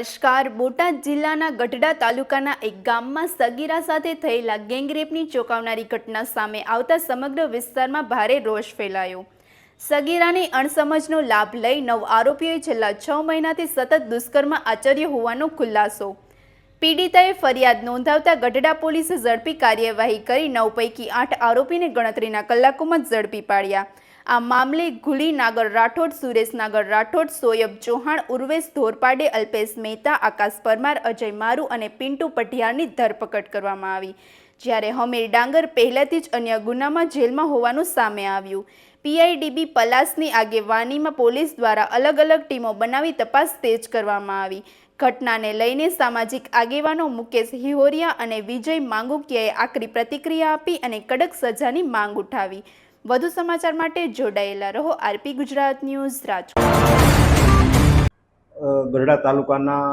નમસ્કાર. બોટાદ જિલ્લાના ગઢડા તાલુકાના એક ગામમાં સગીરા સાથે થયેલા ગેંગરેપની ચોંકાવનારી ઘટના સામે આવતા સમગ્ર વિસ્તારમાં ભારે રોષ ફેલાયો. સગીરાની અણસમજનો લાભ લઈ 9 આરોપીઓએ છેલ્લા 6 મહિનાથી સતત દુષ્કર્મ આચર્યો હોવાનો ખુલાસો. પીડિતાએ ફરિયાદ નોંધાવતા ગઢડા પોલીસે ઝડપી કાર્યવાહી કરી 9 પૈકી 8 આરોપીને ગણતરીના કલાકોમાં ઝડપી પાડ્યા. આ મામલે ગુલી નાગર રાઠોડ, સુરેશ નાગર રાઠોડ, સોયબ ચૌહાણ, ઉર્વેશ ધોરપાડે, અલ્પેશ મહેતા, આકાશ પરમાર, અજય મારુ અને પિન્ટુ પઢિયારની ધરપકડ કરવામાં આવી. જ્યારે હમીર ડાંગર પહેલાથી જ અન્ય ગુનામાં જેલમાં હોવાનું સામે આવ્યું. પીઆઈડીબી પલાસની આગેવાનીમાં પોલીસ દ્વારા અલગ અલગ ટીમો બનાવી તપાસ તેજ કરવામાં આવી. ઘટનાને લઈને સામાજિક આગેવાનો મુકેશ હિહોરિયા અને વિજય માંગુકિયાએ આકરી પ્રતિક્રિયા આપી અને કડક સજાની માંગ ઉઠાવી. વધુ સમાચાર માટે જોડાયેલા રહો આરપી ગુજરાત ન્યૂઝ રાજકોટ. ગઢડા તાલુકાના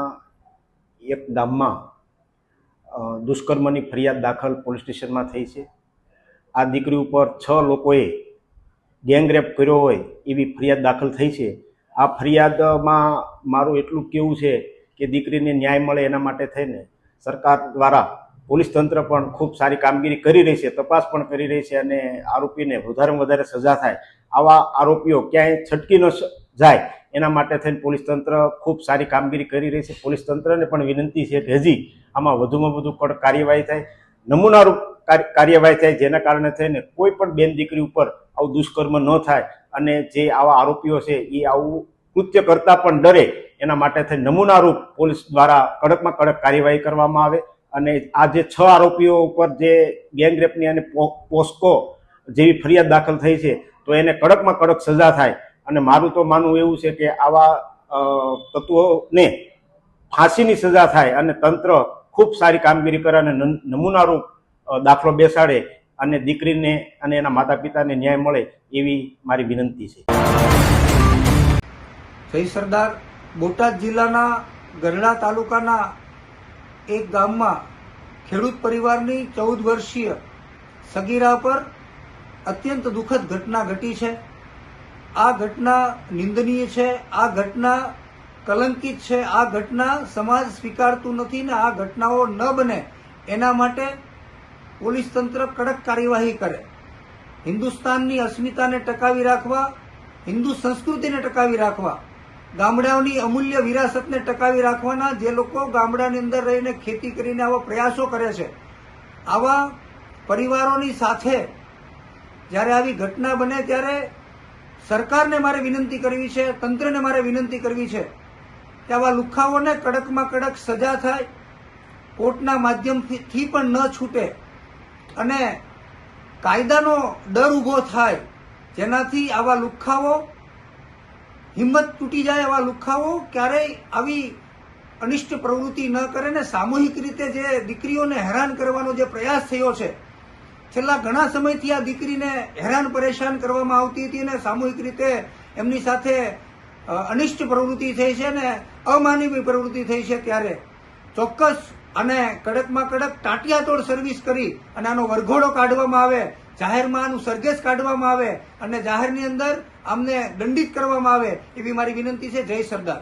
એક ગામમાં દુષ્કર્મની ફરિયાદ દાખલ પોલીસ સ્ટેશનમાં થઈ છે. આ દીકરી ઉપર 6 લોકોએ ગેંગરેપ કર્યો હોય એવી ફરિયાદ દાખલ થઈ છે. આ ફરિયાદમાં મારું એટલું કહેવું છે કે દીકરીને ન્યાય મળે એના માટે થઈને સરકાર દ્વારા પોલીસ તંત્ર પણ ખૂબ સારી કામગીરી કરી રહી છે, તપાસ પણ કરી રહી છે અને આરોપીને વધારેમાં વધારે સજા થાય, આવા આરોપીઓ ક્યાંય છટકી ન જાય એના માટે થઈને પોલીસ તંત્ર ખૂબ સારી કામગીરી કરી રહી છે. પોલીસ તંત્રને પણ વિનંતી છે કે હજી આમાં વધુમાં વધુ કડક કાર્યવાહી થાય, નમૂનારૂપ કાર્યવાહી થાય, જેના કારણે થઈને કોઈ પણ બેન દીકરી ઉપર આવું દુષ્કર્મ ન થાય અને જે આવા આરોપીઓ છે એ આવું કૃત્ય કરતા પણ ડરે એના માટે થઈને નમૂનારૂપ પોલીસ દ્વારા કડકમાં કડક કાર્યવાહી કરવામાં આવે. અને આ જે 6 આરોપીઓ ઉપર જે ગેંગરેપની અને પોસ્કો જેવી ફરિયાદ દાખલ થઈ છે તો એને કડકમાં કડક સજા થાય. અને મારું તો માનવું એવું છે કે આવા તત્વોને ફાંસીની સજા થાય અને તંત્ર ખૂબ સારી કામગીરી કરે અને નમૂનારૂપ દાખલો બેસાડે અને દીકરીને અને એના માતા પિતાને ન્યાય મળે એવી મારી વિનંતી છે. જય સરદાર. બોટાદ જિલ્લાના ગઢડા તાલુકાના એક ગામમાં ખેડૂત પરિવારની 14 વર્ષીય સગીરા પર અત્યંત દુઃખદ ઘટના ઘટી છે. આ ઘટના નિંદનીય છે, આ ઘટના કલંકિત છે, આ ઘટના સમાજ સ્વીકારતું નથી ને આ ઘટનાઓ ન બને એના માટે પોલીસ તંત્ર કડક કાર્યવાહી કરે. હિન્દુસ્તાનની અસ્મિતાને ટકાવી રાખવા, હિન્દુ સંસ્કૃતિને ટકાવી રાખવા, ગામડાઓની અમૂલ્ય વિરાસતને ટકાવી રાખવાના જે લોકો ગામડાની અંદર રહીને ખેતી કરીને આવા પ્રયાસો કરે છે, આવા પરિવારોની સાથે જ્યારે આવી ઘટના બને ત્યારે સરકારને મારે વિનંતી કરવી છે, તંત્રને મારે વિનંતી કરવી છે કે આવા લુખ્ખાઓને કડકમાં કડક સજા થાય, કોર્ટના માધ્યમથી પણ ન છૂટે અને કાયદાનો ડર ઊભો થાય, જેનાથી આવા લુખ્ખાઓ હિંમત તૂટી જાય, આવા લુખ્ખાઓ ક્યારેય આવી અનિષ્ટ પ્રવૃત્તિ ન કરે ને સામૂહિક રીતે જે દીકરીઓને હેરાન કરવાનો જે પ્રયાસ થયો છે, છેલ્લા ઘણા સમયથી આ દીકરીને હેરાન પરેશાન કરવામાં આવતી હતી અને સામૂહિક રીતે એમની સાથે અનિષ્ટ પ્રવૃત્તિ થઈ છે ને અમાનવીય પ્રવૃત્તિ થઈ છે, ત્યારે ચોક્કસ અને કડકમાં કડક ટાંટિયાતોડ સર્વિસ કરી અને આનો વરઘોડો કાઢવામાં આવે, જાહેરમાં આનું સરઘસ કાઢવામાં આવે અને જાહેરની અંદર આમને દંડિત કરવામાં આવે એવી મારી વિનંતી છે. જય સરદાર.